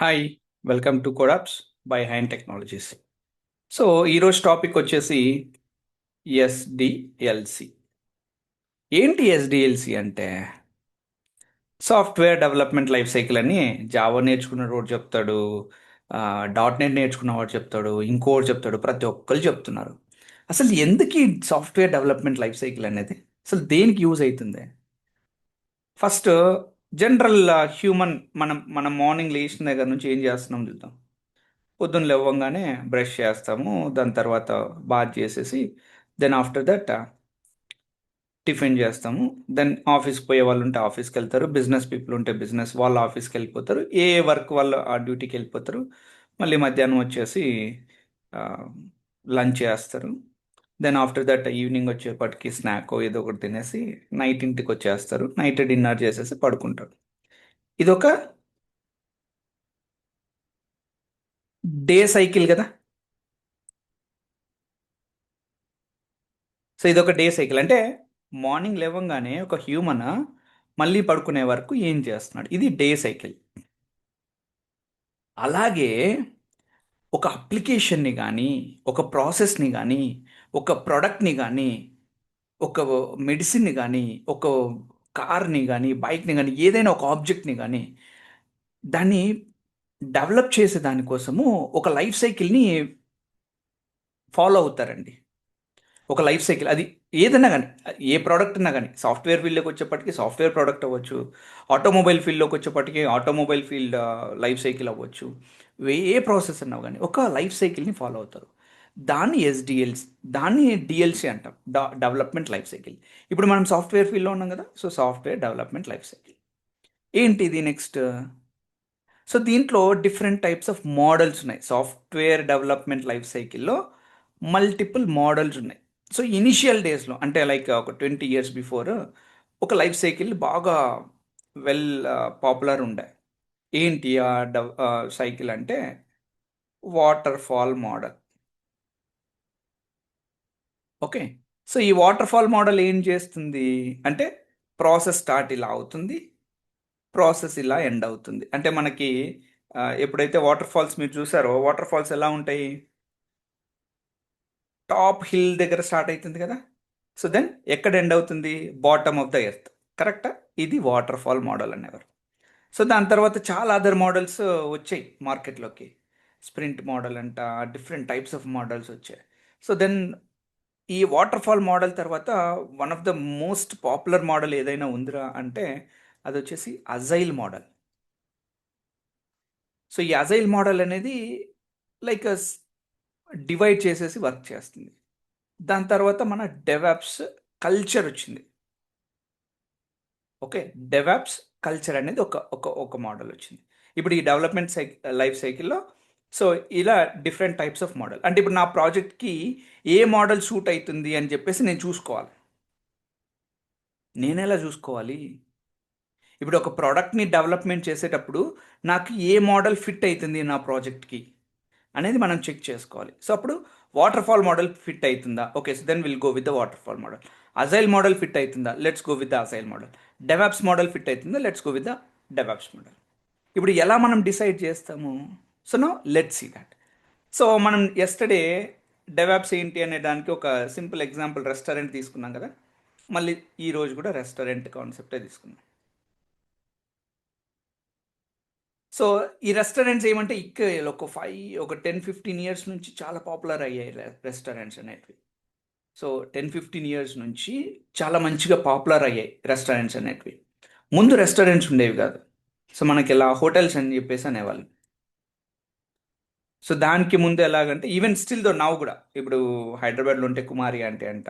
Hi, welcome to Codeops by hand technologies. So ఈరోజు topic వచ్చేసి SDLC. ఏంటి SDLC అంటే? సాఫ్ట్వేర్ డెవలప్మెంట్ లైఫ్ సైకిల్ అని జావా నేర్చుకున్నవాడు చెప్తాడు, డాట్ నెట్ నేర్చుకున్నవాడు చెప్తాడు, ఇంకోటి చెప్తాడు, ప్రతి ఒక్కరు చెప్తున్నారు. అసలు ఎందుకు ఈ సాఫ్ట్వేర్ డెవలప్మెంట్ లైఫ్ సైకిల్ అనేది అసలు దేనికి యూజ్ అవుతుంది? ఫస్ట్, జనరల్ హ్యూమన్ మనం మార్నింగ్ లేచిన దగ్గర నుంచి ఏం చేస్తున్నాం చూద్దాం. పొద్దున్న లేవగానే బ్రష్ చేస్తాము, దాని తర్వాత బాత్ చేసేసి దెన్ ఆఫ్టర్ దట్ టిఫిన్ చేస్తాము. దెన్ ఆఫీస్కి పోయే వాళ్ళు ఉంటే ఆఫీస్కి వెళ్తారు, బిజినెస్ పీపుల్ ఉంటే బిజినెస్ వాళ్ళు ఆఫీస్కి వెళ్ళిపోతారు, ఏ వర్క్ వాళ్ళు ఆ డ్యూటీకి వెళ్ళిపోతారు. మళ్ళీ మధ్యాహ్నం వచ్చేసి లంచ్ చేస్తారు. దెన్ ఆఫ్టర్ దట్ ఈవినింగ్ వచ్చేపటికి స్నాక్ ఏదో ఒకటి తినేసి నైట్ ఇంటికి వచ్చేస్తారు, నైట్ డిన్నర్ చేసేసి పడుకుంటారు. ఇదొక డే సైకిల్ కదా. సో ఇదొక డే సైకిల్ అంటే మార్నింగ్ లేవగానే ఒక హ్యూమన్ మళ్ళీ పడుకునే వరకు ఏం చేస్తున్నాడు, ఇది డే సైకిల్. అలాగే ఒక అప్లికేషన్ని కానీ, ఒక ప్రాసెస్ని కానీ, ఒక ప్రోడక్ట్ని కానీ, ఒక మెడిసిన్ని కానీ, ఒక కార్ని కానీ, బైక్ని కానీ, ఏదైనా ఒక ఆబ్జెక్ట్ని కానీ దాన్ని డెవలప్ చేసే దానికోసము ఒక లైఫ్ సైకిల్ని ఫాలో అవుతారండి. ఒక లైఫ్ సైకిల్ అది ఏదైనా కానీ, ఏ ప్రోడక్ట్ అన్నా కానీ, సాఫ్ట్వేర్ ఫీల్డ్లోకి వచ్చేప్పటికి సాఫ్ట్వేర్ ప్రోడక్ట్ అవ్వచ్చు, ఆటోమొబైల్ ఫీల్డ్లోకి వచ్చేప్పటికి ఆటోమొబైల్ ఫీల్డ్ లైఫ్ సైకిల్ అవ్వచ్చు. ఏ ప్రాసెస్ అన్నా కానీ ఒక లైఫ్ సైకిల్ని ఫాలో అవుతారు. దాన్ని ఎస్డిఎల్సి, దాన్ని డిఎల్సి అంటాం, డెవలప్మెంట్ లైఫ్ సైకిల్. ఇప్పుడు మనం సాఫ్ట్వేర్ ఫీల్డ్లో ఉన్నాం కదా, so software development life cycle ఏంటిది నెక్స్ట్. సో దీంట్లో డిఫరెంట్ టైప్స్ ఆఫ్ మోడల్స్ ఉన్నాయి. సాఫ్ట్వేర్ డెవలప్మెంట్ లైఫ్ సైకిల్లో మల్టిపుల్ మోడల్స్ ఉన్నాయి. సో ఇనిషియల్ డేస్లో అంటే లైక్ ఒక 20 years బిఫోర్ ఒక లైఫ్ సైకిల్ బాగా వెల్ పాపులర్ ఉండే. ఏంటి ఆ సైకిల్ అంటే water fall model. Okay. So ఈ వాటర్ ఫాల్ మోడల్ ఏం చేస్తుంది అంటే ప్రాసెస్ స్టార్ట్ ఇలా అవుతుంది, ప్రాసెస్ ఇలా ఎండ్ అవుతుంది. అంటే మనకి ఎప్పుడైతే వాటర్ ఫాల్స్ మీరు చూసారో, వాటర్ ఫాల్స్ ఎలా ఉంటాయి, టాప్ హిల్ దగ్గర స్టార్ట్ అవుతుంది కదా. సో దెన్ ఎక్కడ ఎండ్ అవుతుంది, బాటమ్ ఆఫ్ ద ఎర్త్. కరెక్టా? ఇది వాటర్ ఫాల్ మోడల్ అనేవారు. సో దాని తర్వాత చాలా అదర్ మోడల్స్ వచ్చాయి మార్కెట్లోకి. స్ప్రింట్ మోడల్ అంట, డిఫరెంట్ టైప్స్ ఆఫ్ మోడల్స్ వచ్చాయి. సో దెన్ ఈ వాటర్ ఫాల్ మోడల్ తర్వాత one of the most popular model ఏదైనా ఉందిరా అంటే అది వచ్చేసి అజైల్ మోడల్. సో ఈ అజైల్ మోడల్ అనేది లైక్ డివైడ్ చేసేసి వర్క్ చేస్తుంది. దాని తర్వాత మన డెవాప్స్ కల్చర్ వచ్చింది. ఓకే. డెవాప్స్ కల్చర్ అనేది ఒక ఒక ఒక మోడల్ వచ్చింది. ఇప్పుడు ఈ డెవలప్మెంట్ లైఫ్ సైకిల్‌లో సో ఇలా డిఫరెంట్ టైప్స్ ఆఫ్ మోడల్. అంటే ఇప్పుడు నా ప్రాజెక్ట్‌కి ఏ మోడల్ సూట్ అయితుంది అని చెప్పేసి నేను చూసుకోవాలి. నేనెలా చూసుకోవాలి? ఇప్పుడు ఒక ప్రోడక్ట్‌ని డెవలప్‌మెంట్ చేసేటప్పుడు నాకు ఏ మోడల్ ఫిట్ అయితుంది నా ప్రాజెక్ట్‌కి అనేది మనం చెక్ చేసుకోవాలి. సో అప్పుడు వాటర్ ఫాల్ మోడల్ ఫిట్ అవుతుందా? Okay. So then will go with the waterfall model. Agile model fit అవుతుందా? Let's go with the agile model. DevOps model fit అవుతుందా? Let's go with the DevOps model. ఇప్పుడు ఎలా మనం decide చేస్తాము? So no let's see that. So మనం yesterday DevOps ఏంటి అనే దానికి ఒక సింపుల్ ఎగ్జాంపుల్ రెస్టారెంట్ తీసుకున్నాం కదా. మళ్ళీ ఈ రోజు కూడా రెస్టారెంట్ కాన్సెప్టే తీసుకున్నాం. సో ఈ రెస్టారెంట్స్ ఏమంటే ఒక 10-15 years నుంచి చాలా పాపులర్ అయ్యాయి రెస్టారెంట్స్ అనేటివి. సో 10-15 years నుంచి చాలా మంచిగా పాపులర్ అయ్యాయి రెస్టారెంట్స్ అనేటివి. ముందు రెస్టారెంట్స్ ఉండేవి కాదు. సో మనకి ఇలా హోటల్స్ అని చెప్పేసి అనేవాళ్ళు. సో దానికి ముందు ఎలాగంటే ఈవెన్ స్టిల్ దో నౌ కూడా ఇప్పుడు హైదరాబాద్లో ఉంటే కుమారి ఆంటీ అంట,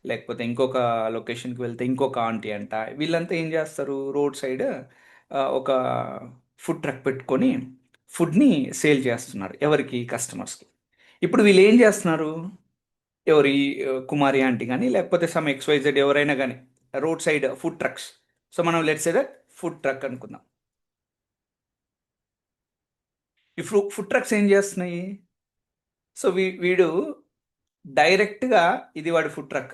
లేకపోతే ఇంకొక లొకేషన్కి వెళ్తే ఇంకొక ఆంటీ అంట. వీళ్ళంతా ఏం చేస్తారు, రోడ్ సైడ్ ఒక ఫుడ్ ట్రక్ పెట్టుకొని ఫుడ్ని సేల్ చేస్తున్నారు ఎవరికి, కస్టమర్స్కి. ఇప్పుడు వీళ్ళు ఏం చేస్తున్నారు, ఎవరి కుమారి ఆంటీ కానీ లేకపోతే సమ్ ఎక్స్వైజెడ్ ఎవరైనా కానీ road side food trucks. So మనం let's say that food truck అనుకుందాం. ఈ ఫుడ్ ట్రక్స్ ఏం చేస్తున్నాయి, సో వీడు డైరెక్ట్గా ఇది వాడి food truck.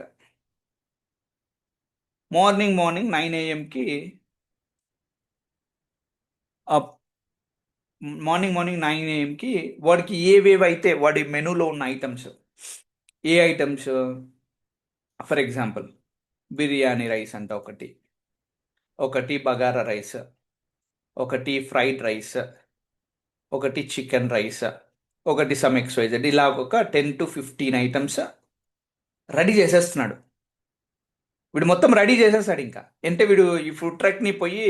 Morning 9 AM morning morning 9 AM వాడికి ఏవేవి అయితే వాడి మెనూలో ఉన్న items, A items, for example biryani rice అంట ఒకటి, ఒకటి బగారా రైస్, ఒకటి ఫ్రైడ్ రైస్, ఒకటి చికెన్ రైస్, ఒకటి సమ్ ఎక్స్వైజెడ్, ఇలా ఒక 10 to 15 ఐటమ్స్ రెడీ చేసేస్తున్నాడు. వీడు మొత్తం రెడీ చేసేస్తాడు ఇంకా. అంటే వీడు ఈ ఫుడ్ ట్రక్ని పోయి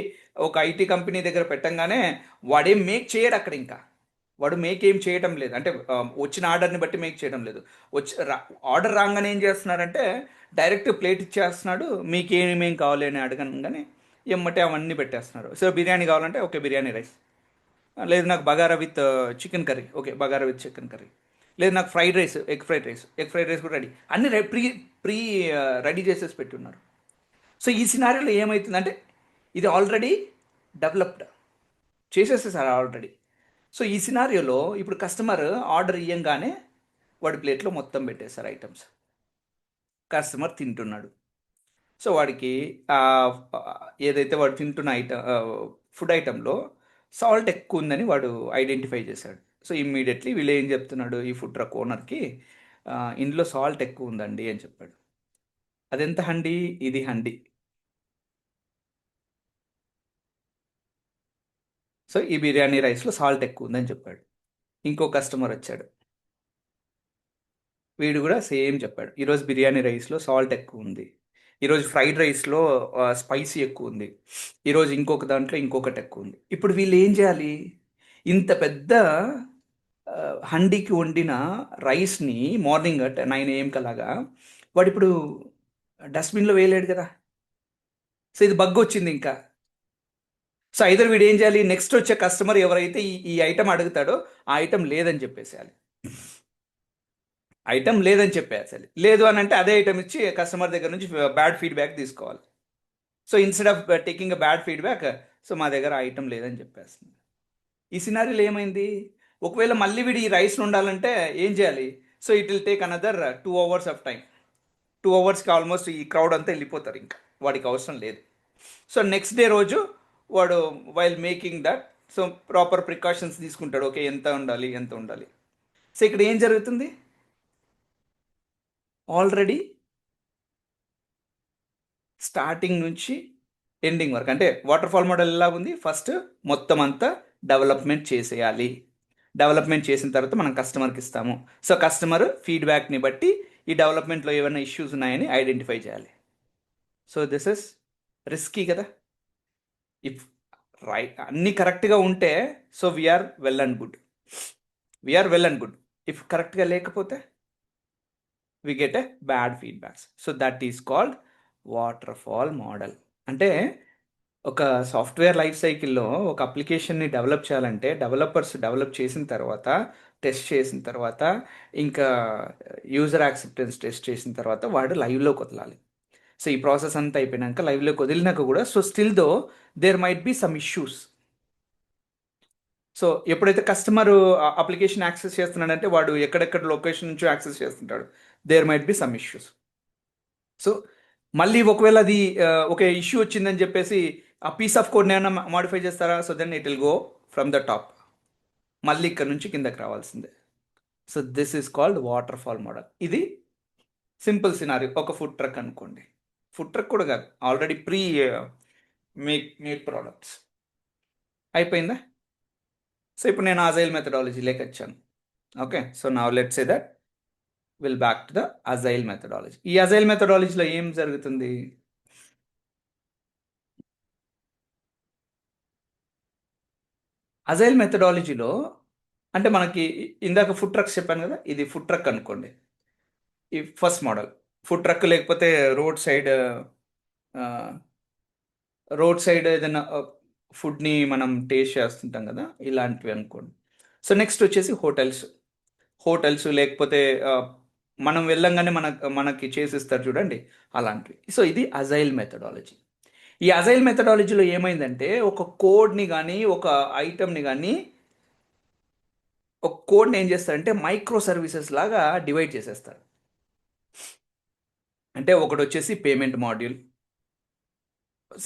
ఒక ఐటీ కంపెనీ దగ్గర పెట్టంగానే వాడేం మేక్ చేయడు అక్కడ ఇంకా. వాడు మేక్ ఏం చేయటం లేదు అంటే వచ్చిన ఆర్డర్ని బట్టి మేక్ చేయడం లేదు. వచ్చి ఆర్డర్ రాగానే ఏం చేస్తున్నారంటే డైరెక్ట్ ప్లేట్ ఇచ్చేస్తున్నాడు, మీకు ఏమేం కావాలి అని అడగంగానే ఎమ్మటే అవన్నీ పెట్టేస్తున్నారు. సో బిర్యానీ కావాలంటే ఓకే బిర్యానీ రైస్, లేదు నాకు bagara with chicken curry, okay bagara with chicken curry, లేదు నాకు fried rice, egg fried rice కూడా రెడీ, అన్ని ప్రీ ప్రీ రెడీ చేసేసి పెట్టున్నారు. సో ఈ సినారియోలో ఏమవుతుందంటే ఇది ఆల్రెడీ డెవలప్డ్, చేసేసేసారు ఆల్రెడీ. సో ఈ సినారియోలో ఇప్పుడు కస్టమర్ ఆర్డర్ ఇయ్యంగానే వాడి ప్లేట్లో మొత్తం పెట్టేశారు ఐటమ్స్. కస్టమర్ తింటున్నాడు. సో వాడికి ఆ, ఆ, ఏదైతే వాడు తింటున్న ఫుడ్ ఐటెంలో సాల్ట్ ఎక్కువ ఉందని వాడు ఐడెంటిఫై చేశాడు. సో ఇమ్మీడియట్లీ వీళ్ళు ఏం చెప్తున్నాడు ఈ ఫుడ్ ట్రక్ ఓనర్కి, ఇందులో సాల్ట్ ఎక్కువ ఉందండి అని చెప్పాడు. అదెంత హండి, ఇది హండి. సో ఈ బిర్యానీ రైస్లో సాల్ట్ ఎక్కువ ఉందని చెప్పాడు. ఇంకో కస్టమర్ వచ్చాడు, వీడు కూడా సేమ్ చెప్పాడు, ఈరోజు బిర్యానీ రైస్లో సాల్ట్ ఎక్కువ ఉంది, ఈరోజు ఫ్రైడ్ రైస్లో స్పైసీ ఎక్కువ ఉంది, ఈరోజు ఇంకొక దాంట్లో ఇంకొకటి ఎక్కువ ఉంది. ఇప్పుడు వీళ్ళు ఏం చేయాలి, ఇంత పెద్ద హండీకి వండిన రైస్ని మార్నింగ్ 9 AM కలాగా వాడు ఇప్పుడు డస్ట్బిన్లో వేయలేడు కదా. సో ఇది బగ్ వచ్చింది ఇంకా. సో ఐదర్ వీడు ఏం చేయాలి, నెక్స్ట్ వచ్చే కస్టమర్ ఎవరైతే ఈ ఐటమ్ అడుగుతాడో ఆ ఐటమ్ లేదని చెప్పేసేయాలి. ఐటమ్ లేదని చెప్పేయాలి. లేదు అని అంటే అదే ఐటమ్ ఇచ్చి కస్టమర్ దగ్గర నుంచి బ్యాడ్ ఫీడ్బ్యాక్ తీసుకోవాలి. So instead of taking a bad feedback, so మా దగ్గర ఐటమ్ లేదని చెప్పేస్తుంది. ఈ సినారీలో ఏమైంది, ఒకవేళ మళ్ళీ వీడు ఈ రైస్ ఉండాలంటే ఏం చేయాలి, so it will take another 2 hours of time. 2 hours almost ఈ క్రౌడ్ అంతా వెళ్ళిపోతారు ఇంకా, వాడికి అవసరం లేదు. సో నెక్స్ట్ డే రోజు వాడు while making that, so proper precautions తీసుకుంటాడు, ఓకే ఎంత ఉండాలి ఎంత ఉండాలి. సో ఇక్కడ ఏం జరుగుతుంది, ఆల్రెడీ స్టార్టింగ్ నుంచి ఎండింగ్ వరకు అంటే వాటర్ ఫాల్ మోడల్ ఎలా ఉంది, ఫస్ట్ మొత్తం అంతా డెవలప్మెంట్ చేసేయాలి, డెవలప్మెంట్ చేసిన తర్వాత మనం కస్టమర్కి ఇస్తాము. సో కస్టమర్ ఫీడ్బ్యాక్ని బట్టి ఈ డెవలప్మెంట్లో ఏమైనా ఇష్యూస్ ఉన్నాయని ఐడెంటిఫై చేయాలి. సో దిస్ ఇస్ రిస్కీ కదా. ఇఫ్ రైట్ అన్నీ కరెక్ట్గా ఉంటే so we are well and good, we are well and good. If కరెక్ట్గా లేకపోతే we get a bad feedbacks. So that is called waterfall model. అంటే ఒక సాఫ్ట్వేర్ లైఫ్ సైకిల్లో ఒక అప్లికేషన్ని డెవలప్ చేయాలంటే డెవలపర్స్ డెవలప్ చేసిన తర్వాత, టెస్ట్ చేసిన తర్వాత, ఇంకా యూజర్ యాక్సెప్టెన్స్ టెస్ట్ చేసిన తర్వాత వాడు లైవ్లోకి వదలాలి. సో ఈ ప్రాసెస్ అంతా అయిపోయినాక లైవ్లోకి వదిలినాక కూడా so still though there might be some issues. So ఎప్పుడైతే కస్టమర్ అప్లికేషన్ యాక్సెస్ చేస్తున్నాడంటే వాడు ఎక్కడెక్కడ లొకేషన్ నుంచి యాక్సెస్ చేస్తుంటాడు, there might be some issues. So మళ్ళీ ఒకవేళ అది ఒక ఇష్యూ వచ్చిందని చెప్పేసి ఆ పీస్ ఆఫ్ కోడ్ని ఏమైనా మాడిఫై చేస్తారా, so then it will go from the top, మళ్ళీ ఇక్కడ నుంచి కిందకి రావాల్సిందే. So this is called waterfall model. ఇది సింపుల్ సినారీ, ఒక ఫుడ్ ట్రక్ అనుకోండి. ఫుడ్ ట్రక్ కూడా కాదు, ఆల్రెడీ ప్రీ మేడ్ ప్రోడక్ట్స్. అయిపోయిందా. సో ఇప్పుడు నేను అజైల్ మెథడాలజీలోకి వచ్చాను. Okay, so now let's say that will back to the agile methodology. ఈ అజైల్ మెథడాలజీలో ఏం జరుగుతుంది, అజైల్ మెథడాలజీలో అంటే మనకి ఇందాక ఫుడ్ ట్రక్స్ చెప్పాను కదా, ఇది ఫుడ్ ట్రక్ అనుకోండి. ఈ ఫస్ట్ మోడల్ ఫుడ్ ట్రక్, లేకపోతే రోడ్ సైడ్, రోడ్ సైడ్ ఏదైనా ఫుడ్ని మనం టేస్ట్ చేస్తుంటాం కదా, ఇలాంటివి అనుకోండి. సో నెక్స్ట్ వచ్చేసి హోటల్స్, హోటల్స్ లేకపోతే మనం వెళ్ళంగానే మనకి చేసిస్తారు చూడండి, అలాంటివి. సో ఇది అజైల్ మెథడాలజీ. ఈ అజైల్ మెథడాలజీలో ఏమైందంటే ఒక కోడ్ని కానీ ఒక ఐటమ్ని కానీ ఒక కోడ్ని ఏం చేస్తారంటే మైక్రో సర్వీసెస్ లాగా డివైడ్ చేసేస్తారు. అంటే ఒకటి వచ్చేసి పేమెంట్ మాడ్యూల్,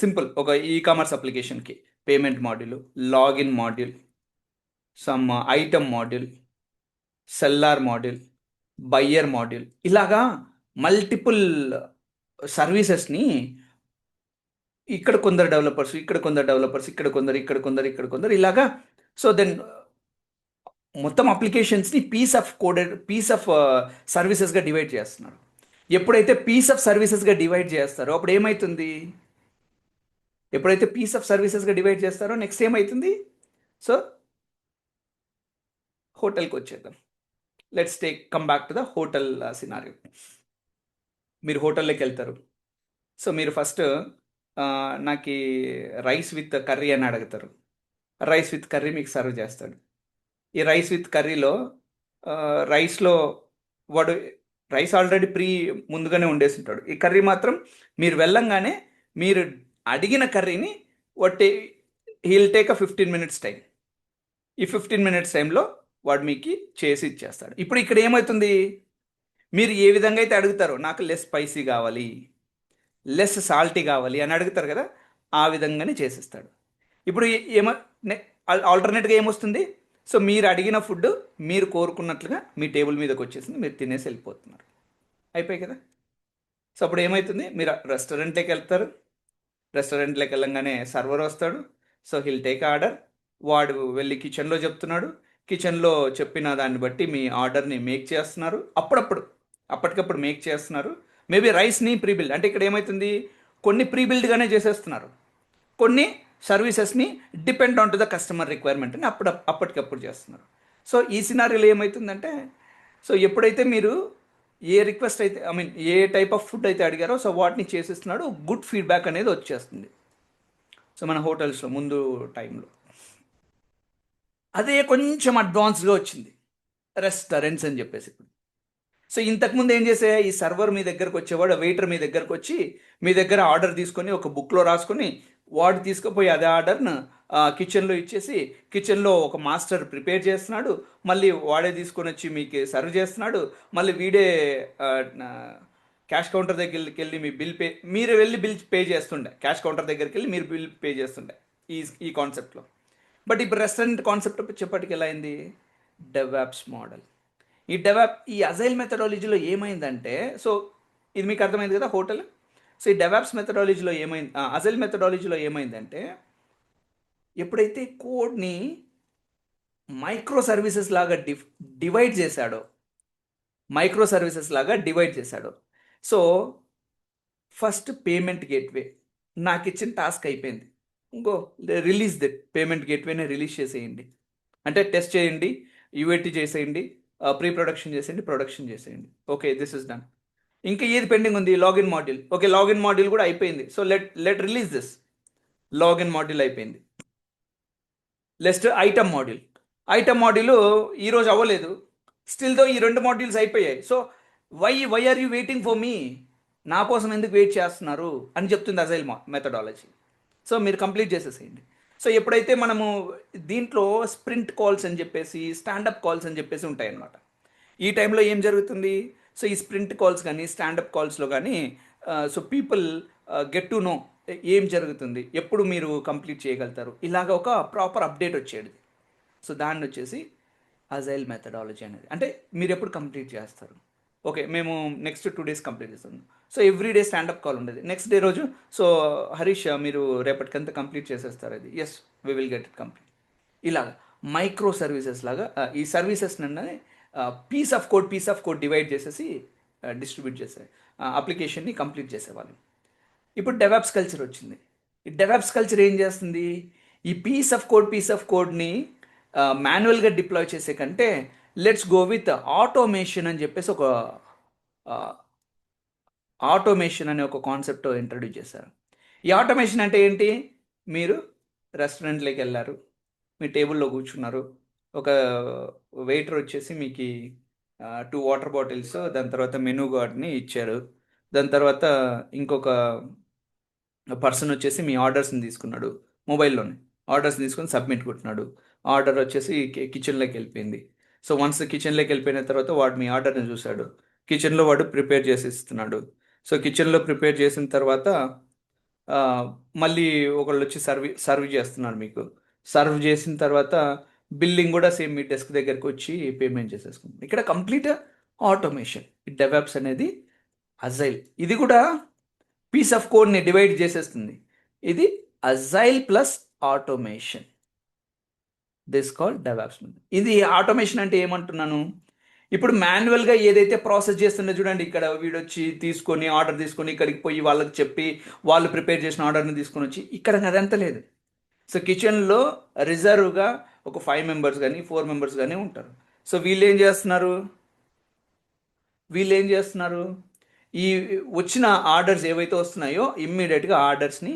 సింపుల్ ఒక ఈ కామర్స్ అప్లికేషన్కి payment module, login module, some item module, seller module, buyer module, ఇలాగా మల్టిపుల్ సర్వీసెస్ని ఇక్కడ కొందరు డెవలపర్స్, ఇక్కడ కొందరు డెవలపర్స్, ఇక్కడ కొందరు, ఇక్కడ కొందరు, ఇక్కడ కొందరు, ఇలాగా. సో దెన్ మొత్తం అప్లికేషన్స్ని పీస్ ఆఫ్ సర్వీసెస్గా డివైడ్ చేస్తున్నారు. ఎప్పుడైతే పీస్ ఆఫ్ సర్వీసెస్గా డివైడ్ చేస్తారో అప్పుడు ఏమవుతుంది? ఎప్పుడైతే పీస్ ఆఫ్ సర్వీసెస్గా డివైడ్ చేస్తారో నెక్స్ట్ ఏమవుతుంది? సో హోటల్కి వచ్చేద్దాం. Let's come back to the hotel scenario. మీరు హోటల్లోకి వెళ్తారు. సో మీరు ఫస్ట్ నాకు రైస్ విత్ కర్రీ అని అడుగుతారు. రైస్ విత్ కర్రీ మీకు సర్వ్ చేస్తాడు. ఈ రైస్ విత్ కర్రీలో రైస్లో వాడు రైస్ ఆల్రెడీ ముందుగానే ఉండేస్తుంటాడు. ఈ కర్రీ మాత్రం మీరు వెళ్ళంగానే మీరు అడిగిన కర్రీని వట్టి హీల్ టేక్ 15 minutes టైం. ఈ 15 minutes టైంలో వాడు మీకు చేసి ఇచ్చేస్తాడు. ఇప్పుడు ఇక్కడ ఏమవుతుంది? మీరు ఏ విధంగా అయితే అడుగుతారో, నాకు లెస్ స్పైసీ కావాలి, లెస్ సాల్టీ కావాలి అని అడుగుతారు కదా, ఆ విధంగానే చేసిస్తాడు. ఇప్పుడు ఏమో ఆల్టర్నేట్గా ఏమొస్తుంది? సో మీరు అడిగిన ఫుడ్ మీరు కోరుకున్నట్లుగా మీ టేబుల్ మీదకి వచ్చేసింది, మీరు తినేసి వెళ్ళిపోతున్నారు. అయిపోయి కదా. సో అప్పుడు ఏమవుతుంది? మీరు రెస్టారెంట్లోకి వెళ్తారు. రెస్టారెంట్లోకి వెళ్ళంగానే సర్వర్ వస్తాడు. So hill take order. వాడు వెళ్ళి కిచెన్లో చెప్తున్నాడు. కిచెన్లో చెప్పిన దాన్ని బట్టి మీ ఆర్డర్ని మేక్ చేస్తున్నారు. అప్పటికప్పుడు మేక్ చేస్తున్నారు. మేబీ రైస్ని ప్రీబిల్డ్, అంటే ఇక్కడ ఏమవుతుంది? కొన్ని ప్రీబిల్డ్గానే చేసేస్తున్నారు, కొన్ని సర్వీసెస్ని depend on to the customer requirement అని అప్పటికప్పుడు చేస్తున్నారు. సో ఈ సినారీలో ఏమవుతుందంటే, సో ఎప్పుడైతే మీరు ఏ రిక్వెస్ట్ అయితే, I mean A type of food అయితే అడిగారో, సో వాటిని చేసేస్తున్నాడు. గుడ్ ఫీడ్బ్యాక్ అనేది వచ్చేస్తుంది. సో మన హోటల్స్లో ముందు టైంలో అదే కొంచెం అడ్వాన్స్గా వచ్చింది, రెస్టారెంట్స్ అని చెప్పేసి. ఇప్పుడు సో ఇంతకుముందు ఏం చేసే, ఈ సర్వర్ మీ దగ్గరకు వచ్చేవాడు, వెయిటర్ మీ దగ్గరకు వచ్చి మీ దగ్గర ఆర్డర్ తీసుకొని ఒక బుక్లో రాసుకొని వాడు తీసుకుపోయి అదే ఆర్డర్ను కిచెన్లో ఇచ్చేసి, కిచెన్లో ఒక మాస్టర్ ప్రిపేర్ చేస్తున్నాడు, మళ్ళీ వాడే తీసుకొని వచ్చి మీకు సర్వ్ చేస్తున్నాడు, మళ్ళీ వీడే క్యాష్ కౌంటర్ దగ్గరికి వెళ్ళి మీ బిల్ మీరు వెళ్ళి బిల్ పే చేస్తుండే, క్యాష్ కౌంటర్ దగ్గరికి వెళ్ళి మీరు బిల్ పే చేస్తుండే ఈ ఈ కాన్సెప్ట్లో. బట్ ఇప్పుడు రెస్టారెంట్ కాన్సెప్ట్ చెప్పటికి ఎలా అయింది? DevOps model. ఈ అజైల్ మెథడాలజీలో ఏమైందంటే, సో ఇది మీకు అర్థమైంది కదా హోటల్. సో ఈ డెవాప్స్ మెథడాలజీలో ఏమైంది, అజైల్ మెథడాలజీలో ఏమైందంటే, ఎప్పుడైతే కోడ్ని మైక్రో సర్వీసెస్ లాగా డివైడ్ చేశాడో, సో ఫస్ట్ పేమెంట్ గేట్వే నాకు ఇచ్చిన టాస్క్ అయిపోయింది. ఇంకో రిలీజ్ పేమెంట్ గేట్వేనే రిలీజ్ చేసేయండి, అంటే టెస్ట్ చేయండి, యూఏటీ చేసేయండి, ప్రీ ప్రొడక్షన్ చేసేయండి, ప్రొడక్షన్ చేసేయండి. Okay, this is done. ఇంకా ఏది పెండింగ్ ఉంది? Login module. Okay, login module కూడా అయిపోయింది. So let release this. Login module అయిపోయింది. నెక్స్ట్ ఐటమ్ మాడ్యూల్ ఈరోజు అవ్వలేదు. స్టిల్ దో ఈ 2 మాడ్యూల్స్ అయిపోయాయి. So why are you waiting for me? నా కోసం ఎందుకు వెయిట్ చేస్తున్నారు అని చెప్తుంది అజైల్ మెథడాలజీ. సో మీరు కంప్లీట్ చేసేసేయండి. సో ఎప్పుడైతే మనము దీంట్లో స్ప్రింట్ కాల్స్ అని చెప్పేసి, స్టాండప్ కాల్స్ అని చెప్పేసి ఉంటాయి అన్నమాట. ఈ టైంలో ఏం జరుగుతుంది? సో ఈ స్ప్రింట్ కాల్స్ కానీ స్టాండప్ కాల్స్లో కానీ so people get to know ఏం జరుగుతుంది, ఎప్పుడు మీరు కంప్లీట్ చేయగలుగుతారు, ఇలాగ ఒక ప్రాపర్ అప్డేట్ వచ్చేది. సో దాన్ని వచ్చేసి అజైల్ మెథడాలజీ అనేది. అంటే మీరు ఎప్పుడు కంప్లీట్ చేస్తారు? ఓకే, మేము నెక్స్ట్ 2 days కంప్లీట్ చేస్తాం. So every day standup call ఉండేది. నెక్స్ట్ డే రోజు, సో హరీష్ మీరు రేపటికంతా కంప్లీట్ చేసేస్తారు అది. Yes, we will get it complete. ఇలాగా మైక్రో సర్వీసెస్ లాగా ఈ సర్వీసెస్ నన్ను పీస్ ఆఫ్ కోడ్ డివైడ్ చేసేసి డిస్ట్రిబ్యూట్ చేసే అప్లికేషన్ని కంప్లీట్ చేసేవాళ్ళు. ఇప్పుడు డెవాప్స్ కల్చర్ వచ్చింది. ఈ డెవాప్స్ కల్చర్ ఏం చేస్తుంది? ఈ పీస్ ఆఫ్ కోడ్ని మాన్యువల్గా డిప్లాయ్ చేసే కంటే లెట్స్ గో విత్ ఆటోమేషన్ అని చెప్పేసి ఒక ఆటోమేషన్ అనే ఒక కాన్సెప్ట్ ఇంట్రడ్యూస్ చేశారు. ఈ ఆటోమేషన్ అంటే ఏంటి? మీరు రెస్టారెంట్లోకి వెళ్ళారు, మీ టేబుల్లో కూర్చున్నారు, ఒక వెయిటర్ వచ్చేసి మీకు 2 వాటర్ బాటిల్స్, దాని తర్వాత మెనూ కార్డ్ని ఇచ్చారు. దాని తర్వాత ఇంకొక పర్సన్ వచ్చేసి మీ ఆర్డర్స్ని తీసుకున్నాడు, మొబైల్లోనే ఆర్డర్స్ తీసుకొని సబ్మిట్ కొట్టినాడు. ఆర్డర్ వచ్చేసి కిచెన్లోకి వెళ్ళిపోయింది. సో వన్స్ కిచెన్లోకి వెళ్ళిపోయిన తర్వాత వాడు మీ ఆర్డర్ని చూశాడు, కిచెన్లో వాడు ప్రిపేర్ చేసి ఇస్తున్నాడు. సో కిచెన్లో ప్రిపేర్ చేసిన తర్వాత మళ్ళీ ఒకళ్ళు వచ్చి సర్వ్ చేస్తున్నారు మీకు. సర్వ్ చేసిన తర్వాత బిల్లింగ్ కూడా సేమ్ మీ డెస్క్ దగ్గరకు వచ్చి పేమెంట్ చేసేసుకుంటుంది. ఇక్కడ కంప్లీట్ ఆటోమేషన్. డెవాప్స్ అనేది అజైల్, ఇది కూడా పీస్ ఆఫ్ కోడ్ని డివైడ్ చేసేస్తుంది. ఇది agile plus automation, this call DevOps. ఇది ఆటోమేషన్ అంటే ఏమంటున్నాను, ఇప్పుడు మాన్యువల్గా ఏదైతే ప్రాసెస్ చేస్తుందో చూడండి, ఇక్కడ వీడొచ్చి తీసుకొని ఆర్డర్ తీసుకొని ఇక్కడికి పోయి వాళ్ళకి చెప్పి వాళ్ళు ప్రిపేర్ చేసిన ఆర్డర్ని తీసుకొని వచ్చి, ఇక్కడ అదంతా లేదు. సో కిచెన్లో రిజర్వ్గా ఒక 5 మెంబర్స్ కానీ 4 మెంబర్స్ కానీ ఉంటారు. సో వీళ్ళు ఏం చేస్తున్నారు, ఈ వచ్చిన ఆర్డర్స్ ఏవైతే వస్తున్నాయో ఇమ్మీడియట్గా ఆర్డర్స్ని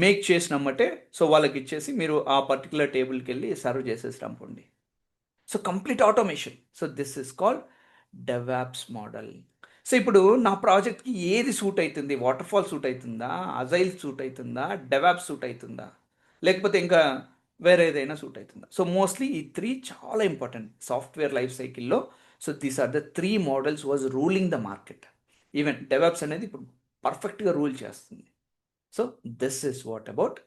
మేక్ చేసినమ్మటే సో వాళ్ళకి ఇచ్చేసి మీరు ఆ పర్టికులర్ టేబుల్కి వెళ్ళి సర్వ్ చేసేసి రంపండి. So complete automation. So this is called DevOps model. So ఇప్పుడు నా ప్రాజెక్ట్కి ఏది సూట్ అవుతుంది, వాటర్ ఫాల్ సూట్ అవుతుందా, అజైల్ సూట్ అవుతుందా, డెవాప్స్ సూట్ అవుతుందా, లేకపోతే ఇంకా వేరే ఏదైనా సూట్ అవుతుందా? సో మోస్ట్లీ ఈ 3 చాలా ఇంపార్టెంట్ సాఫ్ట్వేర్ లైఫ్ సైకిల్లో. So these are the 3 models was ruling the market. Even DevOps అనేది ఇప్పుడు పర్ఫెక్ట్గా రూల్ చేస్తుంది. So this is what about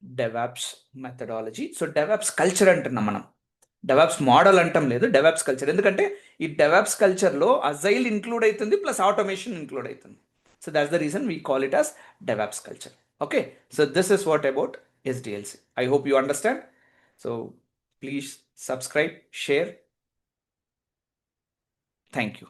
DevOps methodology. So DevOps culture అంటున్నాం మనం, డెవాప్స్ మోడల్ అంటాం లేదు, డెవాప్స్ కల్చర్. ఎందుకంటే ఈ డెవాప్స్ కల్చర్లో అజైల్ ఇంక్లూడ్ అవుతుంది ప్లస్ ఆటోమేషన్ ఇంక్లూడ్ అవుతుంది. So that's the reason we call it as DevOps culture. Okay, so this is what about SDLC. I hope you understand. So please subscribe, share. Thank you.